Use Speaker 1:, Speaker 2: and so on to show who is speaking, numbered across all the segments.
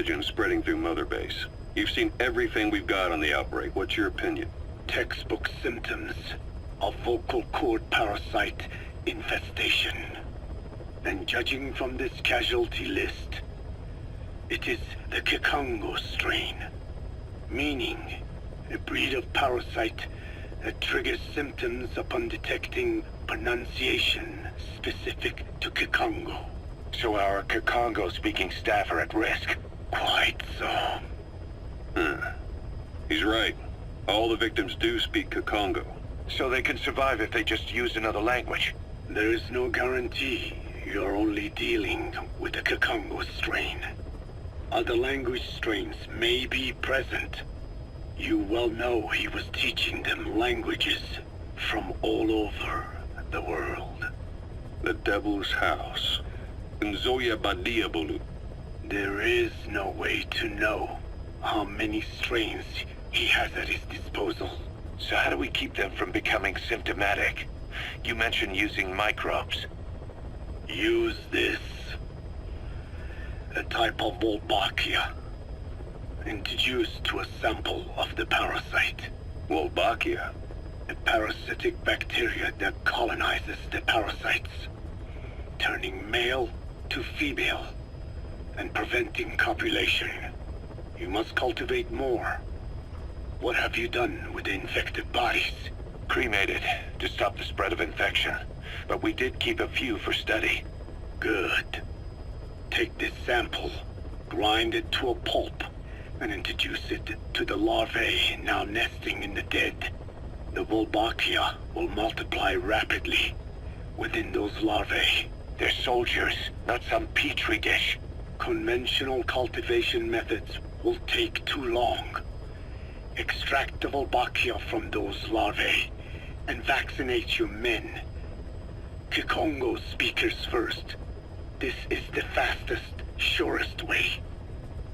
Speaker 1: pathogen spreading through Mother Base. You've seen everything we've got on the outbreak. What's your opinion?
Speaker 2: Textbook symptoms of vocal cord parasite infestation. And judging from this casualty list, it is the Kikongo strain, meaning a breed of parasite that triggers symptoms upon detecting pronunciation specific to Kikongo.
Speaker 3: So our Kikongo-speaking staff are at risk?
Speaker 2: Quite so.
Speaker 1: He's right. All the victims do speak Kikongo.
Speaker 3: So they can survive if they just use another language?
Speaker 2: There is no guarantee. You're only dealing with the Kikongo strain. Other language strains may be present. You well know he was teaching them languages from all over the world.
Speaker 1: The Devil's House. Nzoya Badia Bulu.
Speaker 2: There is no way to know how many strains he has at his disposal.
Speaker 3: So how do we keep them from becoming symptomatic? You mentioned using microbes.
Speaker 2: Use this. A type of Wolbachia, introduced to a sample of the parasite.
Speaker 1: Wolbachia?
Speaker 2: A parasitic bacteria that colonizes the parasites, turning male to female and preventing copulation. You must cultivate more. What have you done with the infected bodies?
Speaker 3: Cremated to stop the spread of infection, but we did keep a few for study.
Speaker 2: Good. Take this sample, grind it to a pulp, and introduce it to the larvae now nesting in the dead. The Wolbachia will multiply rapidly within those larvae.
Speaker 3: They're soldiers, not some petri dish.
Speaker 2: Conventional cultivation methods will take too long. Extract the Wolbachia from those larvae and vaccinate your men. Kikongo speakers first. This is the fastest, surest way.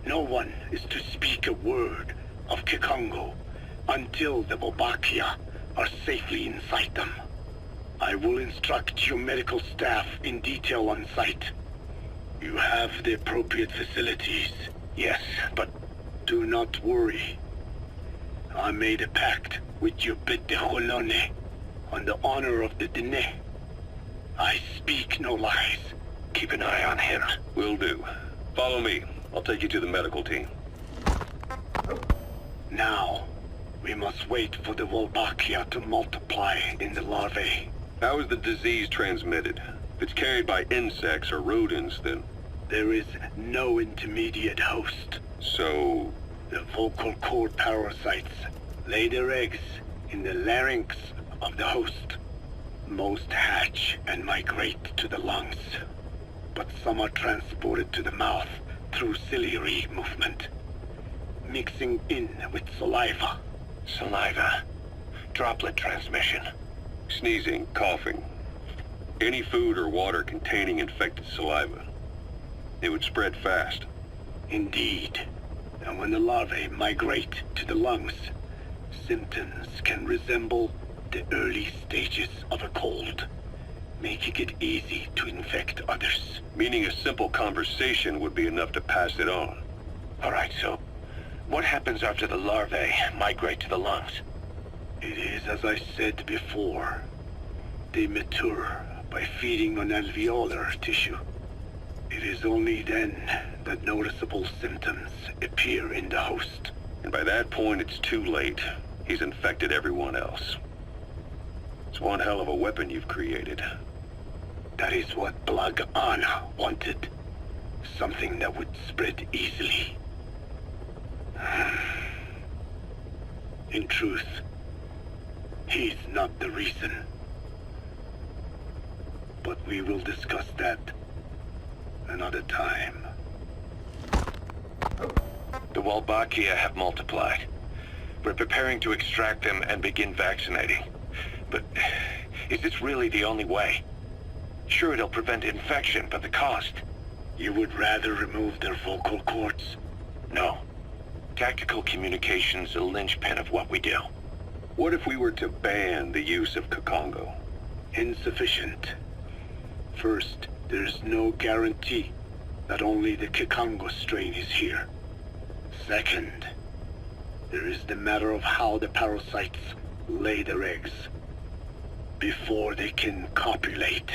Speaker 2: No one is to speak a word of Kikongo until the Wolbachia are safely inside them. I will instruct your medical staff in detail on site. You have the appropriate facilities.
Speaker 3: Yes, but
Speaker 2: do not worry. I made a pact with your bit de Holone on the honor of the Dene. I speak no lies.
Speaker 3: Keep an eye on him.
Speaker 1: Will do. Follow me. I'll take you to the medical team.
Speaker 2: Now, we must wait for the Wolbachia to multiply in the larvae.
Speaker 1: How is the disease transmitted? If it's carried by insects or rodents, then...
Speaker 2: There is no intermediate host.
Speaker 1: So...
Speaker 2: The vocal cord parasites lay their eggs in the larynx of the host. Most hatch and migrate to the lungs, but some are transported to the mouth through ciliary movement, mixing in with saliva.
Speaker 3: Saliva. Droplet transmission.
Speaker 1: Sneezing, coughing. Any food or water containing infected saliva. It would spread fast.
Speaker 2: Indeed. And when the larvae migrate to the lungs, symptoms can resemble the early stages of a cold, making it easy to infect others.
Speaker 1: Meaning a simple conversation would be enough to pass it on.
Speaker 3: All right, so what happens after the larvae migrate to the lungs?
Speaker 2: It is as I said before. They mature by feeding on alveolar tissue. It is only then that noticeable symptoms appear in the host.
Speaker 1: And by that point, it's too late. He's infected everyone else. It's one hell of a weapon you've created.
Speaker 2: That is what Blag Anna wanted. Something that would spread easily. In truth, he's not the reason. But we will discuss that another time.
Speaker 3: The Wolbachia have multiplied. We're preparing to extract them and begin vaccinating. But is this really the only way? Sure, it'll prevent infection, but the cost...
Speaker 2: You would rather remove their vocal cords?
Speaker 3: No. Tactical communication's the linchpin of what we do.
Speaker 1: What if we were to ban the use of Kikongo?
Speaker 2: Insufficient. First, there's no guarantee that only the Kikongo strain is here. Second, there is the matter of how the parasites lay their eggs. Before they can copulate,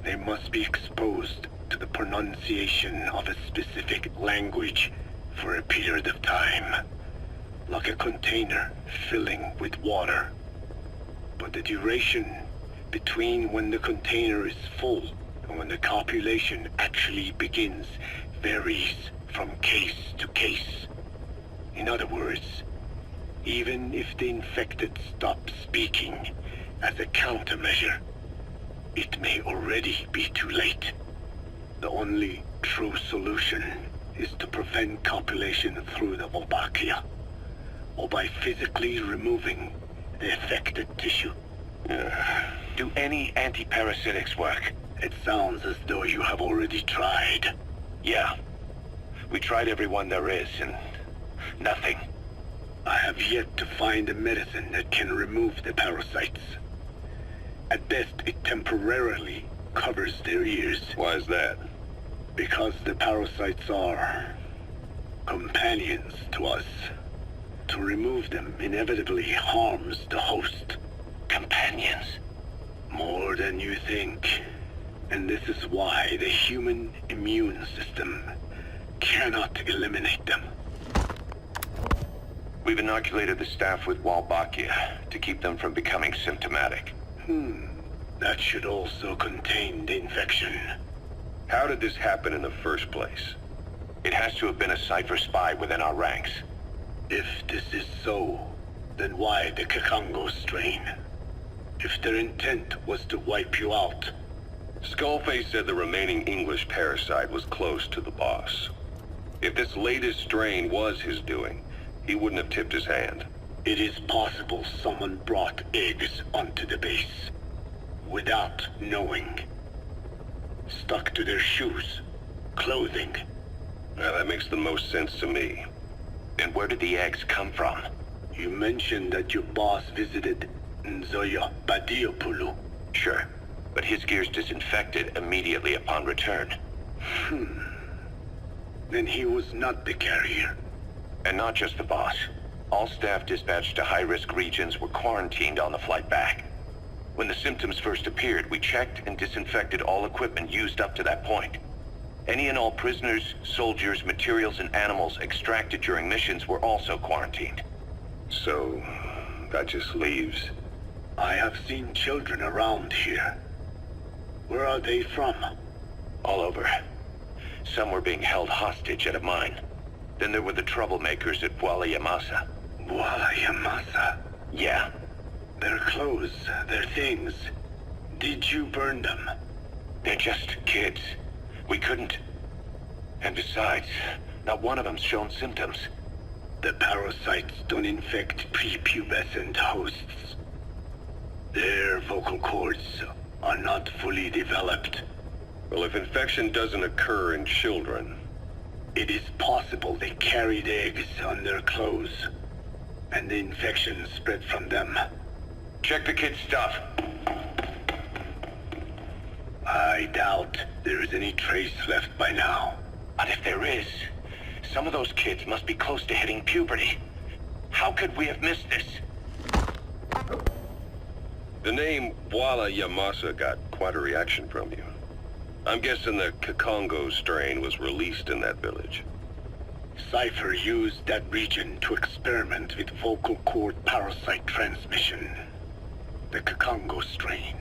Speaker 2: they must be exposed to the pronunciation of a specific language for a period of time, like a container filling with water. But the duration between when the container is full and when the copulation actually begins varies from case to case. In other words, even if the infected stop speaking as a countermeasure, it may already be too late. The only true solution is to prevent copulation through the Wolbachia, or by physically removing the affected tissue.
Speaker 3: Do any anti-parasitics work?
Speaker 2: It sounds as though you have already tried.
Speaker 3: Yeah. We tried every one there is, and nothing.
Speaker 2: I have yet to find a medicine that can remove the parasites. At best, it temporarily covers their ears.
Speaker 1: Why is that?
Speaker 2: Because the parasites are companions to us. To remove them inevitably harms the host.
Speaker 3: Companions?
Speaker 2: More than you think. And this is why the human immune system cannot eliminate them.
Speaker 3: We've inoculated the staff with Wolbachia to keep them from becoming symptomatic.
Speaker 2: That should also contain the infection.
Speaker 1: How did this happen in the first place?
Speaker 3: It has to have been a Cypher spy within our ranks.
Speaker 2: If this is so, then why the Kakongo strain? If their intent was to wipe you out.
Speaker 1: Skullface said the remaining English parasite was close to the boss. If this latest strain was his doing, he wouldn't have tipped his hand.
Speaker 2: It is possible someone brought eggs onto the base without knowing. Stuck to their shoes, clothing.
Speaker 1: Now, that makes the most sense to me.
Speaker 3: And where did the eggs come from?
Speaker 2: You mentioned that your boss visited Nzoya Badiopulu.
Speaker 3: Sure, but his gear's disinfected immediately upon return.
Speaker 2: Then he was not the carrier.
Speaker 3: And not just the boss. All staff dispatched to high-risk regions were quarantined on the flight back. When the symptoms first appeared, we checked and disinfected all equipment used up to that point. Any and all prisoners, soldiers, materials, and animals extracted during missions were also quarantined.
Speaker 1: So, that just leaves...
Speaker 2: I have seen children around here. Where are they from?
Speaker 3: All over. Some were being held hostage at a mine. Then there were the troublemakers at Yamasa.
Speaker 2: Yamasa?
Speaker 3: Yeah.
Speaker 2: Their clothes, their things. Did you burn them?
Speaker 3: They're just kids. We couldn't. And besides, not one of them's shown symptoms.
Speaker 2: The parasites don't infect prepubescent hosts. Their vocal cords are not fully developed.
Speaker 1: Well, if infection doesn't occur in children...
Speaker 2: It is possible they carried eggs on their clothes, and the infection spread from them.
Speaker 3: Check the kid's stuff.
Speaker 2: I doubt there is any trace left by now.
Speaker 3: But if there is, some of those kids must be close to hitting puberty. How could we have missed this?
Speaker 1: The name Yamasa got quite a reaction from you. I'm guessing the Kakongo strain was released in that village.
Speaker 2: Cypher used that region to experiment with vocal cord parasite transmission. The Kakongo strain.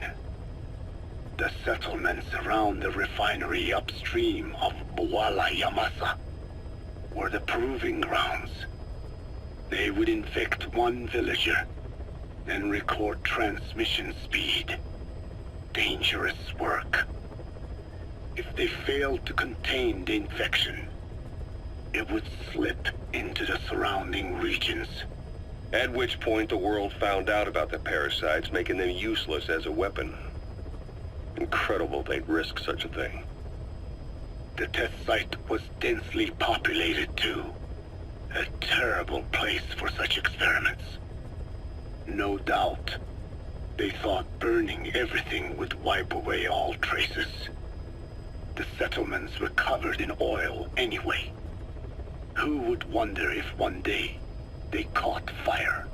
Speaker 2: The settlements around the refinery upstream of Yamasa were the proving grounds. They would infect one villager, then record transmission speed. Dangerous work. If they failed to contain the infection, it would slip into the surrounding regions.
Speaker 1: At which point the world found out about the parasites, making them useless as a weapon. Incredible they'd risk such a thing.
Speaker 2: The test site was densely populated too. A terrible place for such experiments. No doubt, they thought burning everything would wipe away all traces. The settlements were covered in oil anyway. Who would wonder if one day they caught fire?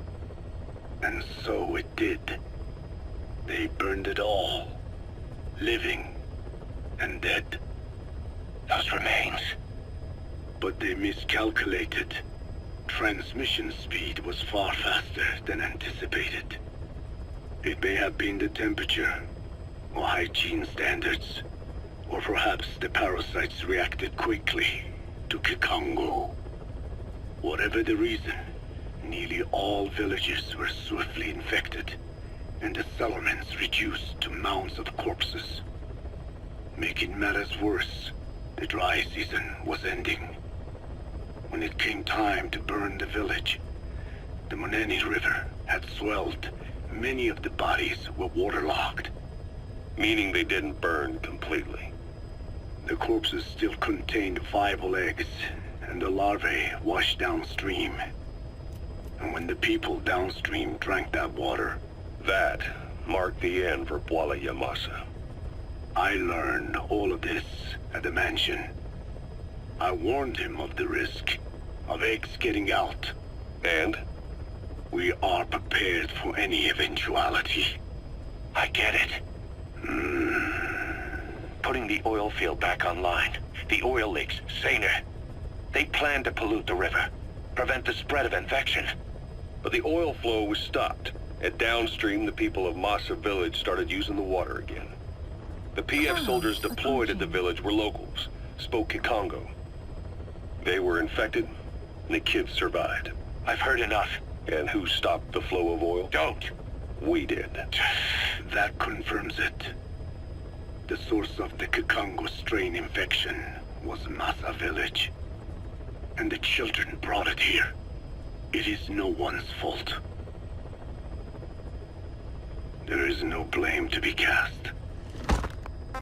Speaker 2: And so it did. They burned it all, living and dead.
Speaker 3: Those remains.
Speaker 2: But they miscalculated. Transmission speed was far faster than anticipated. It may have been the temperature, or hygiene standards, or perhaps the parasites reacted quickly to Kikongo. Whatever the reason, nearly all villages were swiftly infected, and the settlements reduced to mounds of corpses. Making matters worse, the dry season was ending. When it came time to burn the village, the Moneni River had swelled. Many of the bodies were waterlogged.
Speaker 1: Meaning they didn't burn completely.
Speaker 2: The corpses still contained viable eggs, and the larvae washed downstream. And when the people downstream drank that water,
Speaker 1: That marked the end for Bwala Yamasa.
Speaker 2: I learned all of this at the mansion. I warned him of the risk of eggs getting out.
Speaker 1: And?
Speaker 2: We are prepared for any eventuality.
Speaker 3: I get it. Putting the oil field back online. The oil leaks, saner. They plan to pollute the river, prevent the spread of infection.
Speaker 1: But the oil flow was stopped, and downstream the people of Masa village started using the water again. The PF soldiers deployed at the village were locals, spoke Kikongo. They were infected, and the kids survived.
Speaker 3: I've heard enough.
Speaker 1: And who stopped the flow of oil?
Speaker 3: Don't.
Speaker 1: We did.
Speaker 2: That confirms it. The source of the Kikongo strain infection was Masa village. And the children brought it here. It is no one's fault. There is no blame to be cast.